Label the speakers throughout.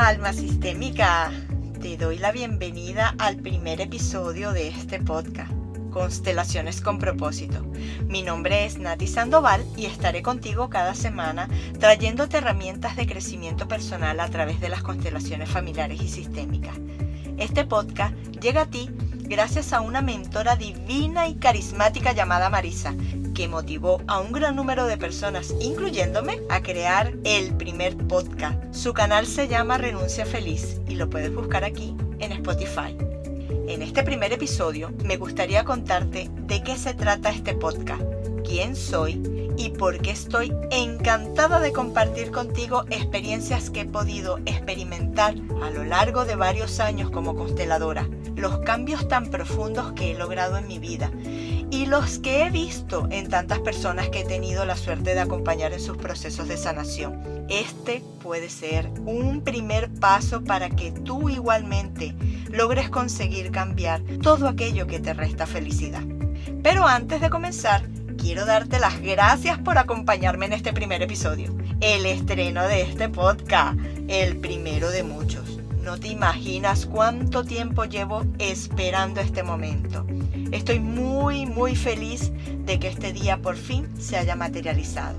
Speaker 1: alma sistémica, te doy la bienvenida al primer episodio de este podcast, Constelaciones con Propósito. Mi nombre es Nati Sandoval y estaré contigo cada semana trayéndote herramientas de crecimiento personal a través de las constelaciones familiares y sistémicas. Este podcast llega a ti gracias a una mentora divina y carismática llamada Marisa, que motivó a un gran número de personas, incluyéndome, a crear el primer podcast. Su canal se llama Renuncia Feliz y lo puedes buscar aquí en Spotify. En este primer episodio me gustaría contarte de qué se trata este podcast, quién soy y por qué estoy encantada de compartir contigo experiencias que he podido experimentar a lo largo de varios años como consteladora, los cambios tan profundos que he logrado en mi vida y los que he visto en tantas personas que he tenido la suerte de acompañar en sus procesos de sanación. Este puede ser un primer paso para que tú igualmente logres conseguir cambiar todo aquello que te resta felicidad. Pero antes de comenzar, quiero darte las gracias por acompañarme en este primer episodio, el estreno de este podcast, el primero de muchos. No te imaginas cuánto tiempo llevo esperando este momento. Estoy muy feliz de que este día por fin se haya materializado.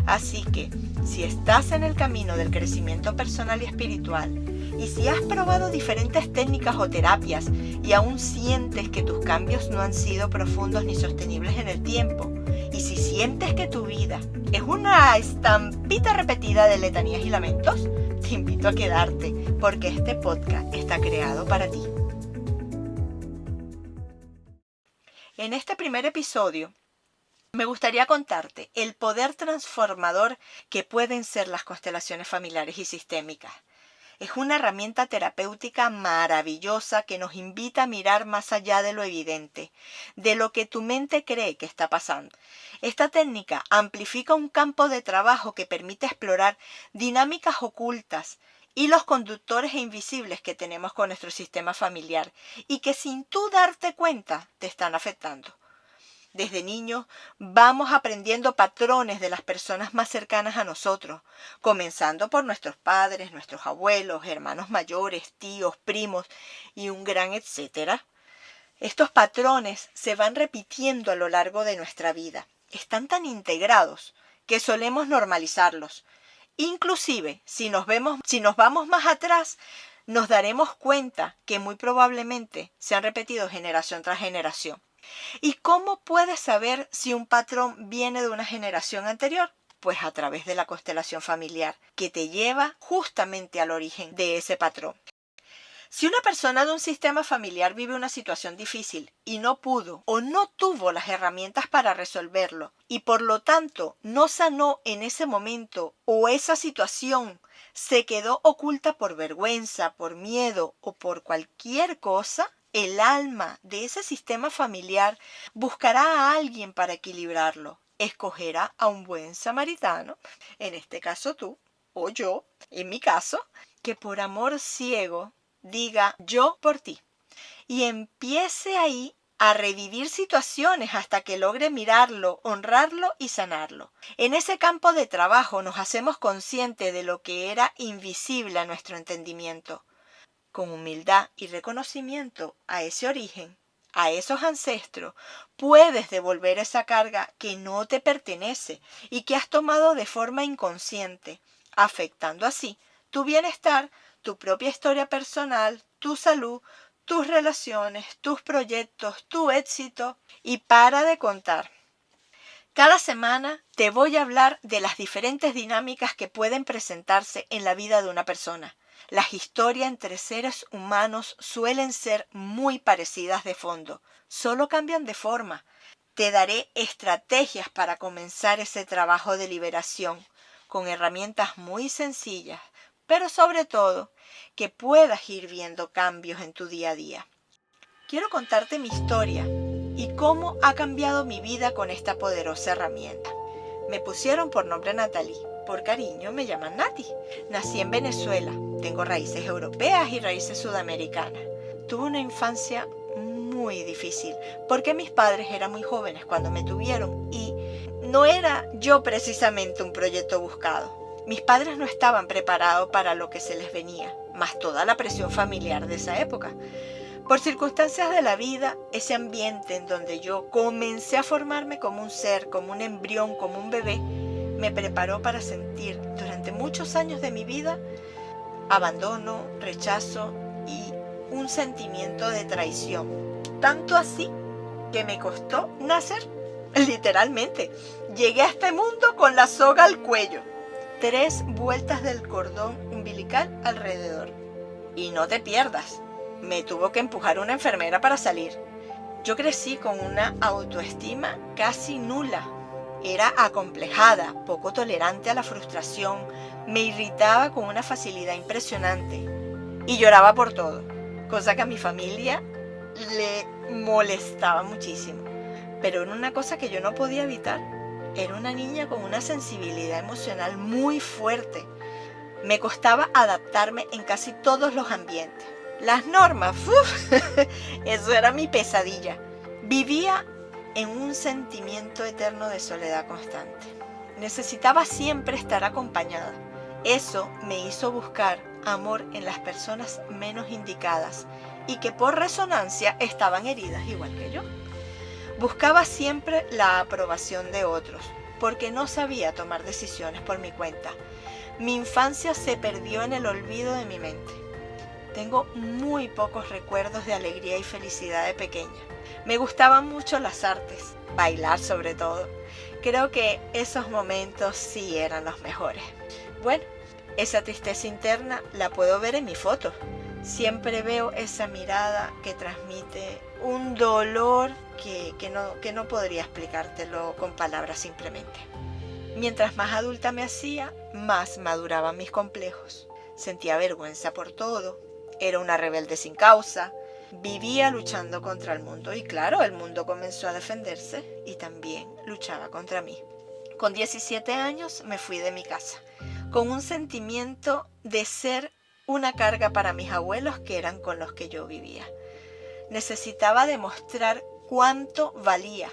Speaker 1: Así que, si estás en el camino del crecimiento personal y espiritual, y si has probado diferentes técnicas o terapias y aún sientes que tus cambios no han sido profundos ni sostenibles en el tiempo, y si sientes que tu vida es una estampita repetida de letanías y lamentos, te invito a quedarte porque este podcast está creado para ti. En este primer episodio, me gustaría contarte el poder transformador que pueden ser las constelaciones familiares y sistémicas. Es una herramienta terapéutica maravillosa que nos invita a mirar más allá de lo evidente, de lo que tu mente cree que está pasando. Esta técnica amplifica un campo de trabajo que permite explorar dinámicas ocultas y los conductores invisibles que tenemos con nuestro sistema familiar y que sin tú darte cuenta te están afectando. Desde niños vamos aprendiendo patrones de las personas más cercanas a nosotros, comenzando por nuestros padres, nuestros abuelos, hermanos mayores, tíos, primos y un gran etcétera. Estos patrones se van repitiendo a lo largo de nuestra vida. Están tan integrados que solemos normalizarlos. Inclusive, si nos vamos más atrás, nos daremos cuenta que muy probablemente se han repetido generación tras generación. ¿Y cómo puedes saber si un patrón viene de una generación anterior? Pues a través de la constelación familiar, que te lleva justamente al origen de ese patrón. Si una persona de un sistema familiar vive una situación difícil y no pudo o no tuvo las herramientas para resolverlo y por lo tanto no sanó en ese momento o esa situación se quedó oculta por vergüenza, por miedo o por cualquier cosa, el alma de ese sistema familiar buscará a alguien para equilibrarlo. Escogerá a un buen samaritano, en este caso tú o yo, en mi caso, que por amor ciego diga yo por ti y empiece ahí a revivir situaciones hasta que logre mirarlo, honrarlo y sanarlo. En ese campo de trabajo nos hacemos conscientes de lo que era invisible a nuestro entendimiento. Con humildad y reconocimiento a ese origen, a esos ancestros, puedes devolver esa carga que no te pertenece y que has tomado de forma inconsciente, afectando así tu bienestar, tu propia historia personal, tu salud, tus relaciones, tus proyectos, tu éxito y para de contar. Cada semana te voy a hablar de las diferentes dinámicas que pueden presentarse en la vida de una persona. Las historias entre seres humanos suelen ser muy parecidas de fondo, solo cambian de forma. Te daré estrategias para comenzar ese trabajo de liberación con herramientas muy sencillas, pero sobre todo que puedas ir viendo cambios en tu día a día. Quiero contarte mi historia y cómo ha cambiado mi vida con esta poderosa herramienta. Me pusieron por nombre Natalie. Por cariño me llaman Nati. Nací en Venezuela. Tengo raíces europeas y raíces sudamericanas. Tuve una infancia muy difícil porque mis padres eran muy jóvenes cuando me tuvieron y no era yo precisamente un proyecto buscado. Mis padres no estaban preparados para lo que se les venía, más toda la presión familiar de esa época. Por circunstancias de la vida, ese ambiente en donde yo comencé a formarme como un ser, como un embrión, como un bebé, me preparó para sentir durante muchos años de mi vida abandono, rechazo y un sentimiento de traición. Tanto así que me costó nacer, literalmente. Llegué a este mundo con la soga al cuello, 3 vueltas del cordón umbilical alrededor. Y no te pierdas, me tuvo que empujar una enfermera para salir. Yo crecí con una autoestima casi nula. Era acomplejada, poco tolerante a la frustración, me irritaba con una facilidad impresionante y lloraba por todo, cosa que a mi familia le molestaba muchísimo. Pero era una cosa que yo no podía evitar. Era una niña con una sensibilidad emocional muy fuerte. Me costaba adaptarme en casi todos los ambientes. Las normas, eso era mi pesadilla. Vivía en un sentimiento eterno de soledad constante. Necesitaba siempre estar acompañada. Eso me hizo buscar amor en las personas menos indicadas y que por resonancia estaban heridas igual que yo. Buscaba siempre la aprobación de otros, porque no sabía tomar decisiones por mi cuenta. Mi infancia se perdió en el olvido de mi mente. Tengo muy pocos recuerdos de alegría y felicidad de pequeña. Me gustaban mucho las artes, bailar sobre todo. Creo que esos momentos sí eran los mejores. Bueno, esa tristeza interna la puedo ver en mi foto. Siempre veo esa mirada que transmite un dolor que no podría explicártelo con palabras simplemente. Mientras más adulta me hacía, más maduraban mis complejos. Sentía vergüenza por todo. Era una rebelde sin causa. Vivía luchando contra el mundo y claro, el mundo comenzó a defenderse y también luchaba contra mí. Con 17 años me fui de mi casa, con un sentimiento de ser una carga para mis abuelos que eran con los que yo vivía. Necesitaba demostrar cuánto valía,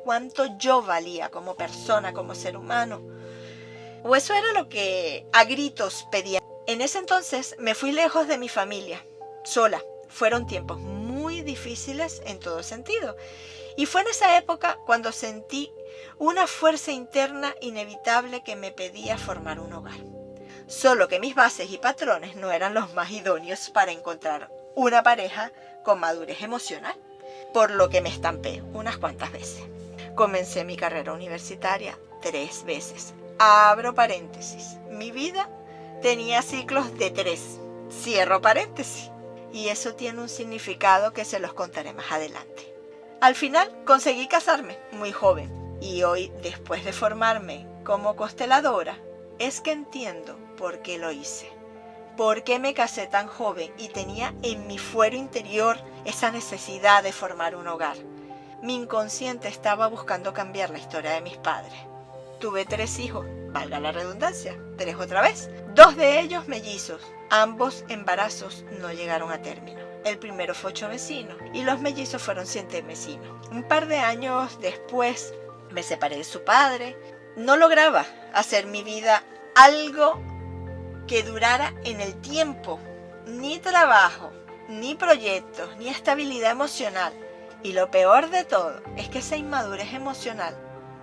Speaker 1: cuánto yo valía como persona, como ser humano. O eso era lo que a gritos pedía. En ese entonces me fui lejos de mi familia, sola. Fueron tiempos muy difíciles en todo sentido. Y fue en esa época cuando sentí una fuerza interna inevitable que me pedía formar un hogar. Solo que mis bases y patrones no eran los más idóneos para encontrar una pareja con madurez emocional, por lo que me estampé unas cuantas veces. Comencé mi carrera universitaria 3 veces. Abro paréntesis. Mi vida tenía ciclos de 3. Cierro paréntesis. Y eso tiene un significado que se los contaré más adelante. Al final conseguí casarme muy joven. Y hoy, después de formarme como consteladora, es que entiendo por qué lo hice. ¿Por qué me casé tan joven y tenía en mi fuero interior esa necesidad de formar un hogar? Mi inconsciente estaba buscando cambiar la historia de mis padres. Tuve 3 hijos, valga la redundancia, 3 otra vez. 2 de ellos mellizos. Ambos embarazos no llegaron a término. El primero fue 8 vecinos y los mellizos fueron 7 vecinos. Un par de años después me separé de su padre. No lograba hacer mi vida algo que durara en el tiempo. Ni trabajo, ni proyectos, ni estabilidad emocional. Y lo peor de todo es que esa inmadurez emocional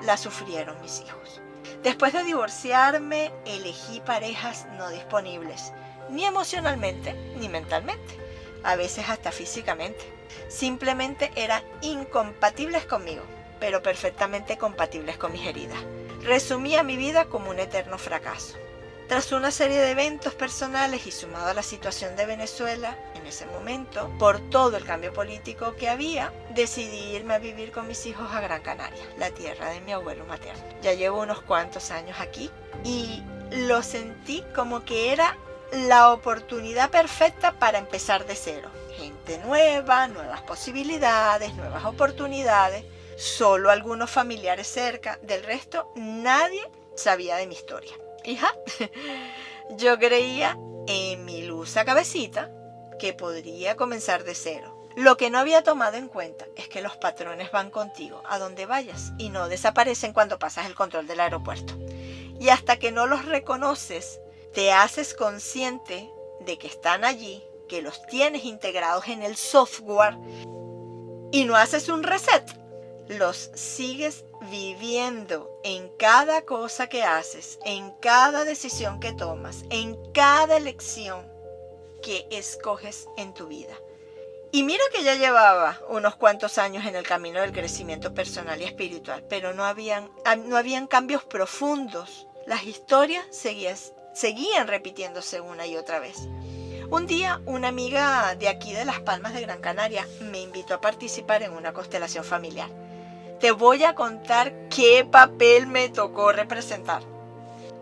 Speaker 1: la sufrieron mis hijos. Después de divorciarme, elegí parejas no disponibles, ni emocionalmente, ni mentalmente, a veces hasta físicamente. Simplemente eran incompatibles conmigo, pero perfectamente compatibles con mis heridas. Resumía mi vida como un eterno fracaso. Tras una serie de eventos personales y sumado a la situación de Venezuela, en ese momento, por todo el cambio político que había, decidí irme a vivir con mis hijos a Gran Canaria, la tierra de mi abuelo materno. Ya llevo unos cuantos años aquí y lo sentí como que era la oportunidad perfecta para empezar de cero. Gente nueva, nuevas posibilidades, nuevas oportunidades, solo algunos familiares cerca, del resto nadie sabía de mi historia. Hija, yo creía en mi lusa cabecita que podría comenzar de cero. Lo que no había tomado en cuenta es que los patrones van contigo a donde vayas y no desaparecen cuando pasas el control del aeropuerto. Y hasta que no los reconoces, te haces consciente de que están allí, que los tienes integrados en el software y no haces un reset. Los sigues viviendo en cada cosa que haces, en cada decisión que tomas, en cada elección que escoges en tu vida. Y mira que ya llevaba unos cuantos años en el camino del crecimiento personal y espiritual, pero no habían cambios profundos. Las historias seguían repitiéndose una y otra vez. Un día, una amiga de aquí de Las Palmas de Gran Canaria me invitó a participar en una constelación familiar. Te voy a contar qué papel me tocó representar.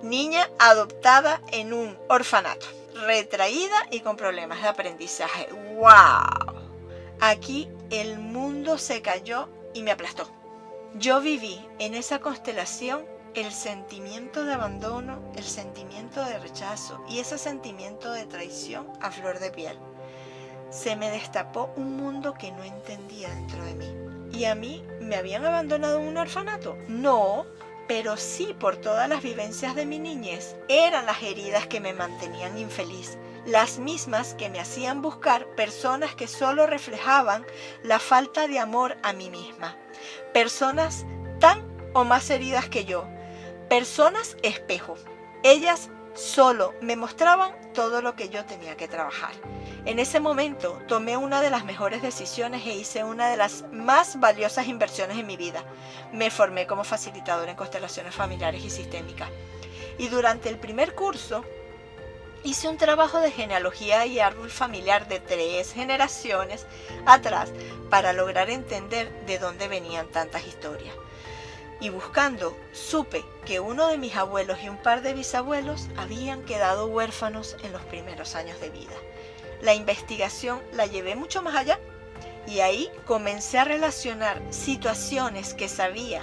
Speaker 1: Niña adoptada en un orfanato, retraída y con problemas de aprendizaje. ¡Wow! Aquí el mundo se cayó y me aplastó. Yo viví en esa constelación el sentimiento de abandono, el sentimiento de rechazo y ese sentimiento de traición a flor de piel. Se me destapó un mundo que no entendía dentro de mí. ¿Y a mí me habían abandonado en un orfanato? No, pero sí por todas las vivencias de mi niñez. Eran las heridas que me mantenían infeliz, las mismas que me hacían buscar personas que solo reflejaban la falta de amor a mí misma. Personas tan o más heridas que yo. Personas espejo. Ellas solo me mostraban todo lo que yo tenía que trabajar. En ese momento tomé una de las mejores decisiones e hice una de las más valiosas inversiones en mi vida. Me formé como facilitadora en constelaciones familiares y sistémicas. Y durante el primer curso hice un trabajo de genealogía y árbol familiar de 3 generaciones atrás para lograr entender de dónde venían tantas historias. Y buscando, supe que uno de mis abuelos y un par de bisabuelos habían quedado huérfanos en los primeros años de vida. La investigación la llevé mucho más allá y ahí comencé a relacionar situaciones que sabía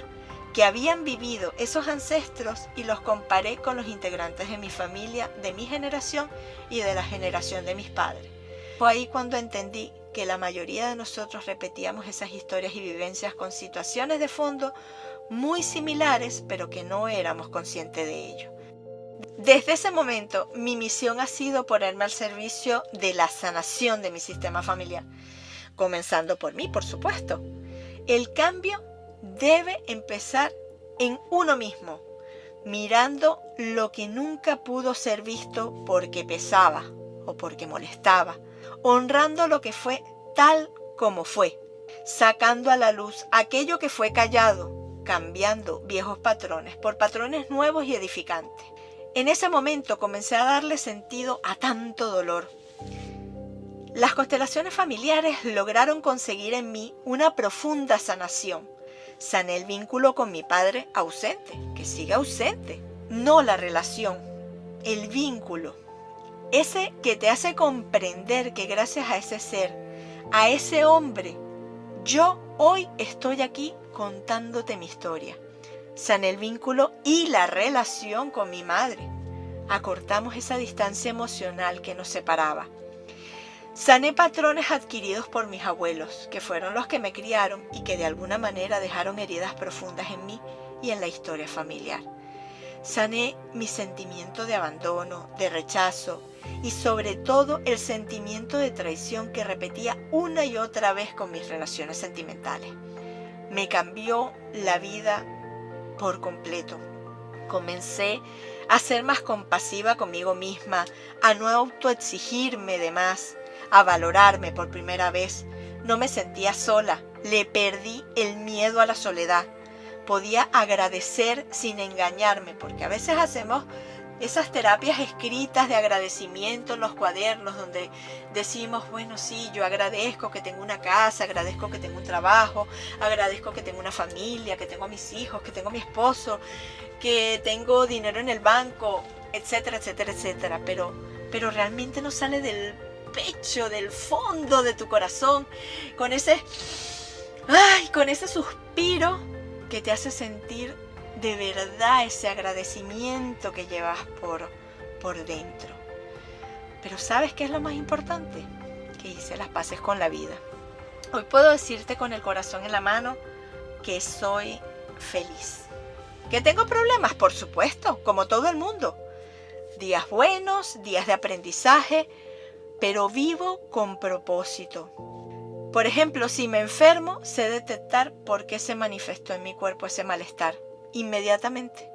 Speaker 1: que habían vivido esos ancestros y los comparé con los integrantes de mi familia, de mi generación y de la generación de mis padres. Fue ahí cuando entendí que la mayoría de nosotros repetíamos esas historias y vivencias con situaciones de fondo muy similares, pero que no éramos conscientes de ello. Desde ese momento, mi misión ha sido ponerme al servicio de la sanación de mi sistema familiar, comenzando por mí, por supuesto. El cambio debe empezar en uno mismo, mirando lo que nunca pudo ser visto porque pesaba o porque molestaba, honrando lo que fue tal como fue, sacando a la luz aquello que fue callado, cambiando viejos patrones por patrones nuevos y edificantes. En ese momento comencé a darle sentido a tanto dolor. Las constelaciones familiares lograron conseguir en mí una profunda sanación. Sané el vínculo con mi padre ausente, que sigue ausente. No la relación, el vínculo. Ese que te hace comprender que gracias a ese ser, a ese hombre, yo hoy estoy aquí contándote mi historia. Sané el vínculo y la relación con mi madre. Acortamos esa distancia emocional que nos separaba. Sané patrones adquiridos por mis abuelos, que fueron los que me criaron y que de alguna manera dejaron heridas profundas en mí y en la historia familiar. Sané mi sentimiento de abandono, de rechazo y sobre todo el sentimiento de traición que repetía una y otra vez con mis relaciones sentimentales. Me cambió la vida por completo. Comencé a ser más compasiva conmigo misma, a no autoexigirme de más, a valorarme por primera vez. No me sentía sola, le perdí el miedo a la soledad. Podía agradecer sin engañarme, porque a veces hacemos esas terapias escritas de agradecimiento en los cuadernos donde decimos, bueno, sí, yo agradezco que tengo una casa, agradezco que tengo un trabajo, agradezco que tengo una familia, que tengo a mis hijos, que tengo a mi esposo, que tengo dinero en el banco, etcétera, etcétera, etcétera. Pero realmente no sale del pecho, del fondo de tu corazón, con ese suspiro que te hace sentir de verdad ese agradecimiento que llevas por dentro. Pero ¿sabes qué es lo más importante? Que hice las paces con la vida. Hoy puedo decirte con el corazón en la mano que soy feliz. ¿Que tengo problemas? Por supuesto, como todo el mundo. Días buenos, días de aprendizaje, pero vivo con propósito. Por ejemplo, si me enfermo, sé detectar por qué se manifestó en mi cuerpo ese malestar inmediatamente.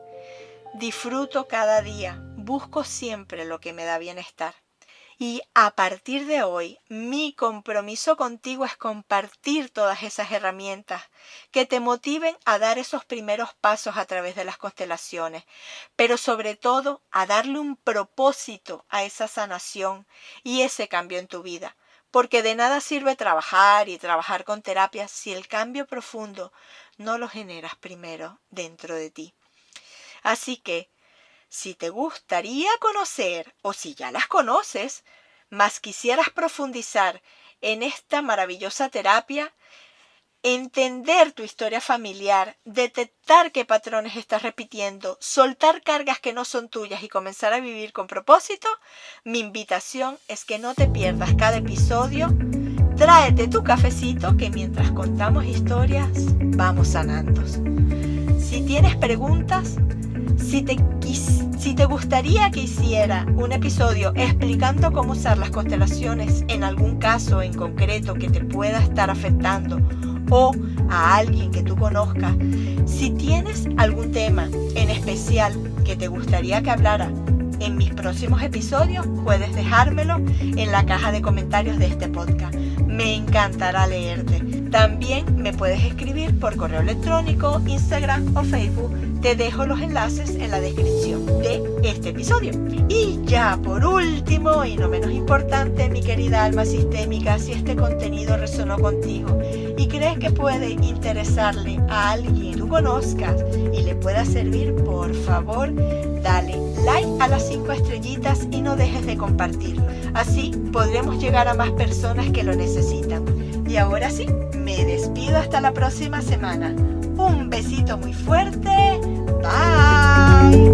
Speaker 1: Disfruto cada día, busco siempre lo que me da bienestar. Y a partir de hoy, mi compromiso contigo es compartir todas esas herramientas que te motiven a dar esos primeros pasos a través de las constelaciones, pero sobre todo a darle un propósito a esa sanación y ese cambio en tu vida. Porque de nada sirve trabajar y trabajar con terapias si el cambio profundo no lo generas primero dentro de ti. Así que, si te gustaría conocer, o si ya las conoces, mas quisieras profundizar en esta maravillosa terapia, entender tu historia familiar, detectar qué patrones estás repitiendo, soltar cargas que no son tuyas y comenzar a vivir con propósito, mi invitación es que no te pierdas cada episodio. Tráete tu cafecito que mientras contamos historias vamos sanando. Si tienes preguntas, si te gustaría que hiciera un episodio explicando cómo usar las constelaciones en algún caso en concreto que te pueda estar afectando o a alguien que tú conozcas, si tienes algún tema en especial que te gustaría que hablara en mis próximos episodios, puedes dejármelo en la caja de comentarios de este podcast. Me encantará leerte. También me puedes escribir por correo electrónico, Instagram o Facebook. Te dejo los enlaces en la descripción de este episodio. Y ya por último, y no menos importante, mi querida alma sistémica, si este contenido resonó contigo y crees que puede interesarle a alguien que tú conozcas y le pueda servir, por favor, dale like a las 5 estrellitas y no dejes de compartirlo. Así podremos llegar a más personas que lo necesitan. Y ahora sí, me despido hasta la próxima semana. Un besito muy fuerte. Bye.